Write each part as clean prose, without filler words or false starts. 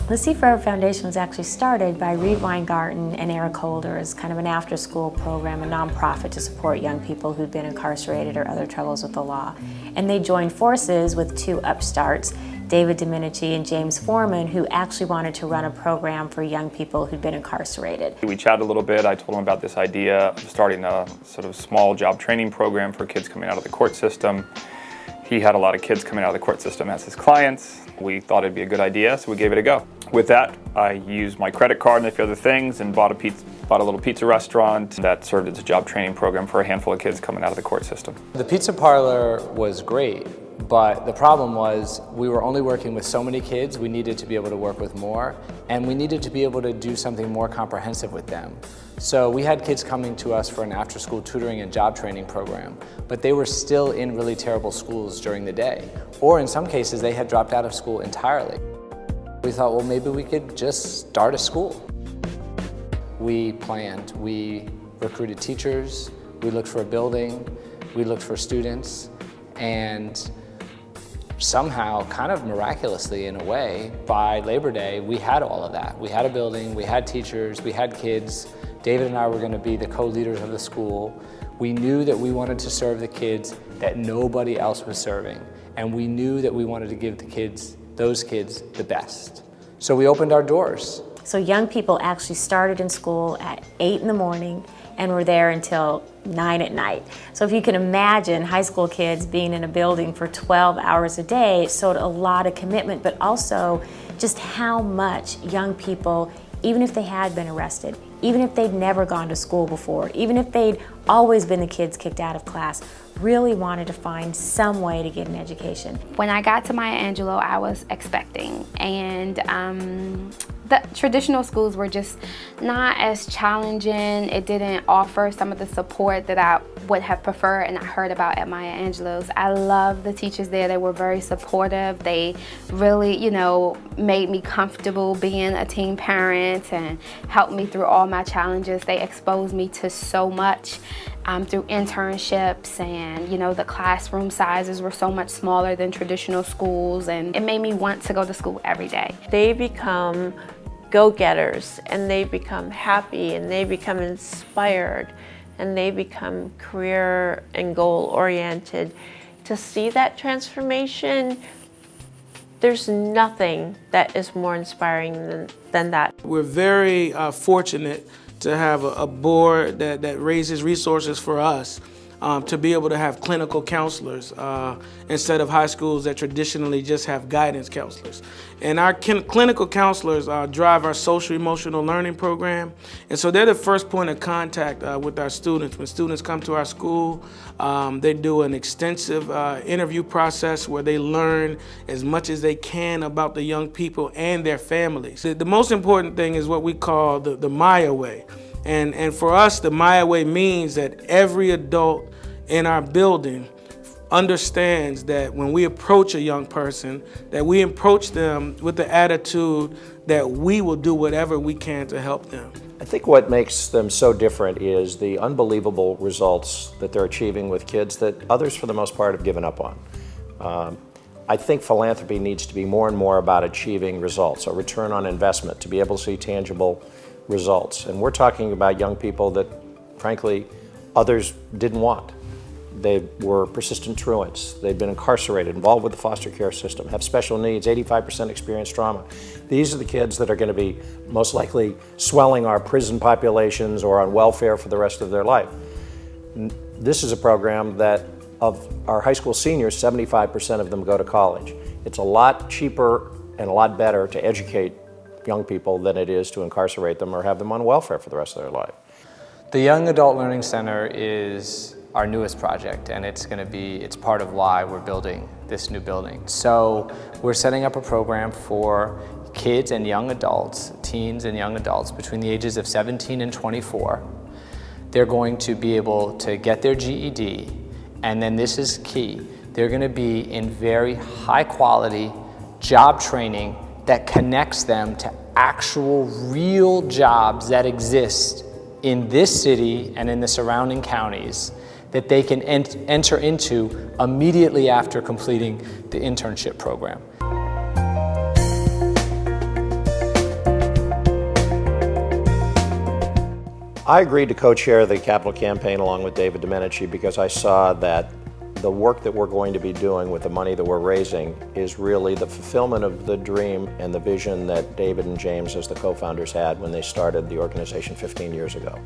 The Sea Forever Foundation was actually started by Reed Weingarten and Eric Holder as kind of an after-school program, a nonprofit to support young people who'd been incarcerated or other troubles with the law. And they joined forces with two upstarts, David Domenici and James Foreman, who actually wanted to run a program for young people who'd been incarcerated. We chatted a little bit. I told him about this idea of starting a sort of small job training program for kids coming out of the court system. He had a lot of kids coming out of the court system as his clients. We thought it'd be a good idea, so we gave it a go. With that, I used my credit card and a few other things and bought a little pizza restaurant that served as a job training program for a handful of kids coming out of the court system. The pizza parlor was great, but the problem was we were only working with so many kids. We needed to be able to work with more, and we needed to be able to do something more comprehensive with them. So we had kids coming to us for an after-school tutoring and job training program, but they were still in really terrible schools during the day. Or in some cases, they had dropped out of school entirely. We thought, well, maybe we could just start a school. We planned. We recruited teachers, we looked for a building, we looked for students, and somehow, kind of miraculously in a way, by Labor Day, we had all of that. We had a building, we had teachers, we had kids. David and I were going to be the co-leaders of the school. We knew that we wanted to serve the kids that nobody else was serving. And we knew that we wanted to give the kids, those kids, the best. So we opened our doors. So young people actually started in school at 8 in the morning and were there until 9 at night. So if you can imagine high school kids being in a building for 12 hours a day, it showed a lot of commitment, but also just how much young people, even if they had been arrested, even if they'd never gone to school before, even if they'd always been the kids kicked out of class, really wanted to find some way to get an education. When I got to Maya Angelou, I was expecting, and the traditional schools were just not as challenging. It didn't offer some of the support that I would have preferred and I heard about at Maya Angelou's. I love the teachers there. They were very supportive. They really, you know, made me comfortable being a teen parent and helped me through all my challenges. They exposed me to so much through internships, and you know, the classroom sizes were so much smaller than traditional schools, and it made me want to go to school every day. They become go-getters, and they become happy, and they become inspired, and they become career and goal-oriented. To see that transformation, there's nothing that is more inspiring than that. We're very fortunate to have a board that raises resources for us to be able to have clinical counselors instead of high schools that traditionally just have guidance counselors. And our clinical counselors drive our social emotional learning program, and so they're the first point of contact with our students. When students come to our school, they do an extensive interview process where they learn as much as they can about the young people and their families. The most important thing is what we call the Maya way. And for us, the Maya way means that every adult in our building understands that when we approach a young person, that we approach them with the attitude that we will do whatever we can to help them. I think what makes them so different is the unbelievable results that they're achieving with kids that others, for the most part, have given up on. I think philanthropy needs to be more and more about achieving results, a return on investment, to be able to see tangible results. And we're talking about young people that, frankly, others didn't want. They were persistent truants. They've been incarcerated, involved with the foster care system, have special needs, 85% experienced trauma. These are the kids that are going to be most likely swelling our prison populations or on welfare for the rest of their life. This is a program that, of our high school seniors, 75% of them go to college. It's a lot cheaper and a lot better to educate young people than it is to incarcerate them or have them on welfare for the rest of their life. The Young Adult Learning Center is our newest project, and it's part of why we're building this new building. So we're setting up a program for kids and young adults, teens and young adults between the ages of 17 and 24. They're going to be able to get their GED, and then this is key, they're going to be in very high quality job training that connects them to actual real jobs that exist in this city and in the surrounding counties that they can enter into immediately after completing the internship program. I agreed to co-chair the capital campaign along with David Domenici because I saw that the work that we're going to be doing with the money that we're raising is really the fulfillment of the dream and the vision that David and James as the co-founders had when they started the organization 15 years ago.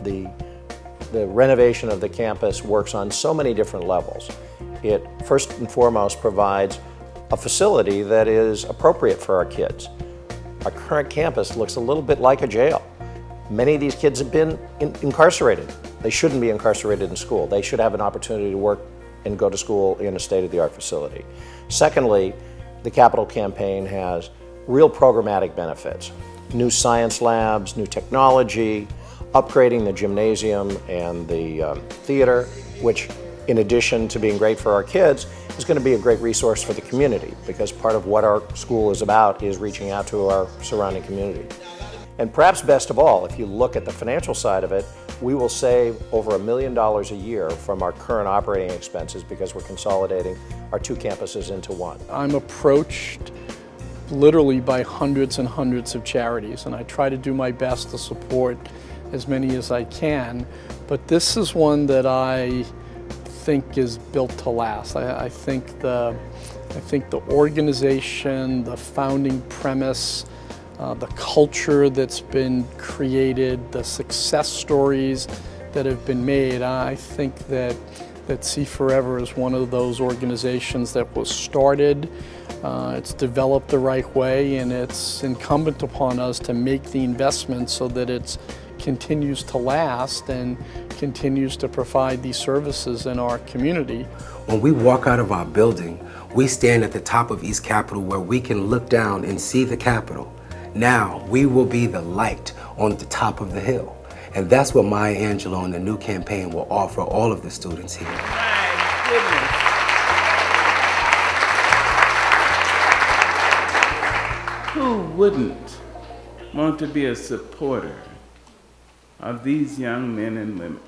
The renovation of the campus works on so many different levels. It first and foremost provides a facility that is appropriate for our kids. Our current campus looks a little bit like a jail. Many of these kids have been incarcerated. They shouldn't be incarcerated in school. They should have an opportunity to work and go to school in a state-of-the-art facility. Secondly, the capital campaign has real programmatic benefits. New science labs, new technology, upgrading the gymnasium and the theater, which in addition to being great for our kids, is going to be a great resource for the community because part of what our school is about is reaching out to our surrounding community. And perhaps best of all, if you look at the financial side of it, we will save over $1 million a year from our current operating expenses because we're consolidating our 2 campuses into 1. I'm approached literally by hundreds and hundreds of charities, and I try to do my best to support as many as I can, but this is one that I think is built to last. I think the organization, the founding premise, the culture that's been created, the success stories that have been made, I think that See Forever is one of those organizations that was started, it's developed the right way, and it's incumbent upon us to make the investment so that it continues to last and continues to provide these services in our community. When we walk out of our building, we stand at the top of East Capitol where we can look down and see the Capitol. Now, we will be the light on the top of the hill. And that's what Maya Angelou and the new campaign will offer all of the students here. My goodness. Who wouldn't want to be a supporter of these young men and women?